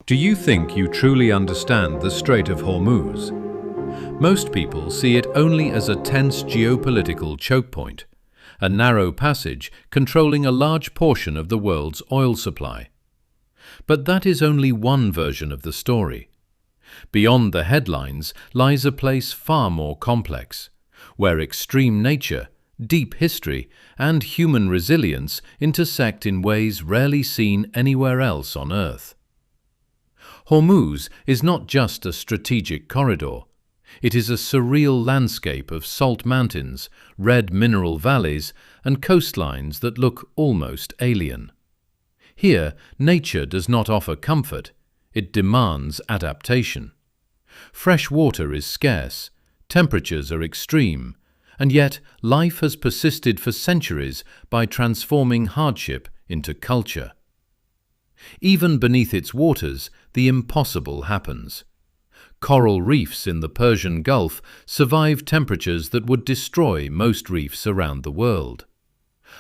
Do you think you truly understand the Strait of Hormuz? Most people see it only as a tense geopolitical chokepoint, a narrow passage controlling a large portion of the world's oil supply. But that is only one version of the story. Beyond the headlines lies a place far more complex, where extreme nature, deep history, and human resilience intersect in ways rarely seen anywhere else on Earth. Hormuz is not just a strategic corridor. It is a surreal landscape of salt mountains, red mineral valleys, and coastlines that look almost alien. Here, nature does not offer comfort, it demands adaptation. Fresh water is scarce, temperatures are extreme, and yet life has persisted for centuries by transforming hardship into culture. Even beneath its waters, the impossible happens. Coral reefs in the Persian Gulf survive temperatures that would destroy most reefs around the world.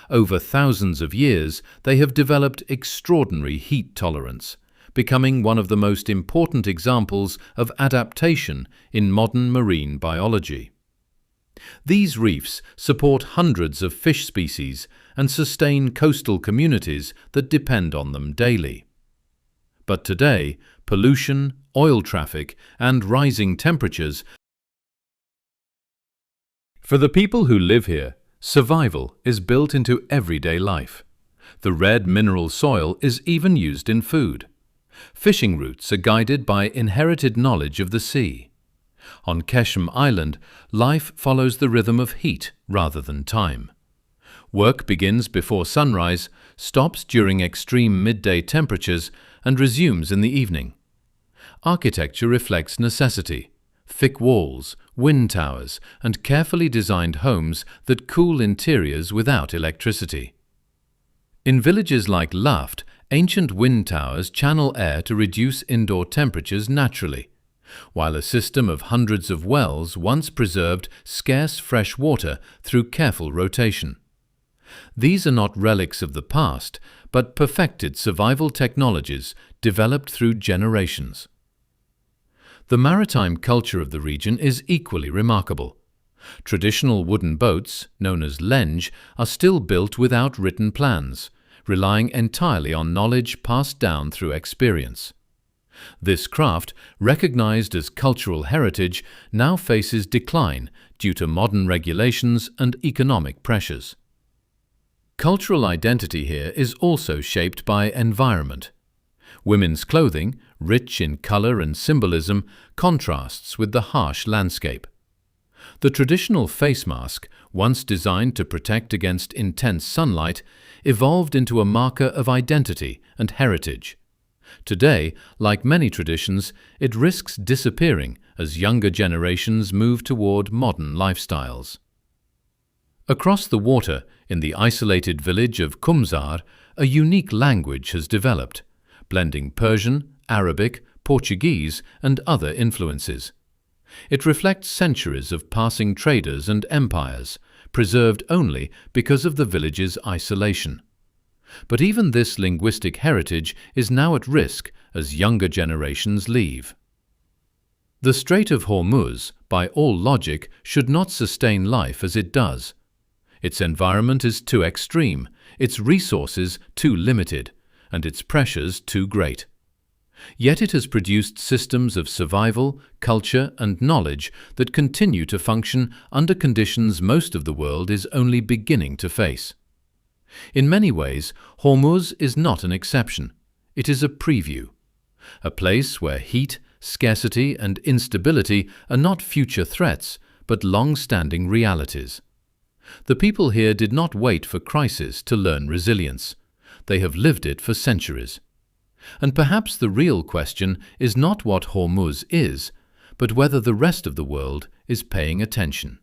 Over thousands of years, they have developed extraordinary heat tolerance, becoming one of the most important examples of adaptation in modern marine biology. These reefs support hundreds of fish species and sustain coastal communities that depend on them daily. But today, pollution, oil traffic, and rising temperatures. For the people who live here, survival is built into everyday life. The red mineral soil is even used in food. Fishing routes are guided by inherited knowledge of the sea. On Qeshm Island, life follows the rhythm of heat rather than time. Work begins before sunrise, stops during extreme midday temperatures, and resumes in the evening. Architecture reflects necessity: thick walls, wind towers, and carefully designed homes that cool interiors without electricity. In villages like Laft, ancient wind towers channel air to reduce indoor temperatures naturally, while a system of hundreds of wells once preserved scarce fresh water through careful rotation. These are not relics of the past, but perfected survival technologies developed through generations. The maritime culture of the region is equally remarkable. Traditional wooden boats, known as lenge, are still built without written plans, relying entirely on knowledge passed down through experience. This craft, recognized as cultural heritage, now faces decline due to modern regulations and economic pressures. Cultural identity here is also shaped by environment. Women's clothing, rich in color and symbolism, contrasts with the harsh landscape. The traditional face mask, once designed to protect against intense sunlight, evolved into a marker of identity and heritage. Today, like many traditions, it risks disappearing as younger generations move toward modern lifestyles. Across the water, in the isolated village of Qumzar, a unique language has developed, blending Persian, Arabic, Portuguese, and other influences. It reflects centuries of passing traders and empires, preserved only because of the village's isolation. But even this linguistic heritage is now at risk as younger generations leave. The Strait of Hormuz, by all logic, should not sustain life as it does. Its environment is too extreme, its resources too limited, and its pressures too great. Yet it has produced systems of survival, culture, and knowledge that continue to function under conditions most of the world is only beginning to face. In many ways, Hormuz is not an exception. It is a preview. A place where heat, scarcity, and instability are not future threats, but long-standing realities. The people here did not wait for crisis to learn resilience. They have lived it for centuries. And perhaps the real question is not what Hormuz is, but whether the rest of the world is paying attention.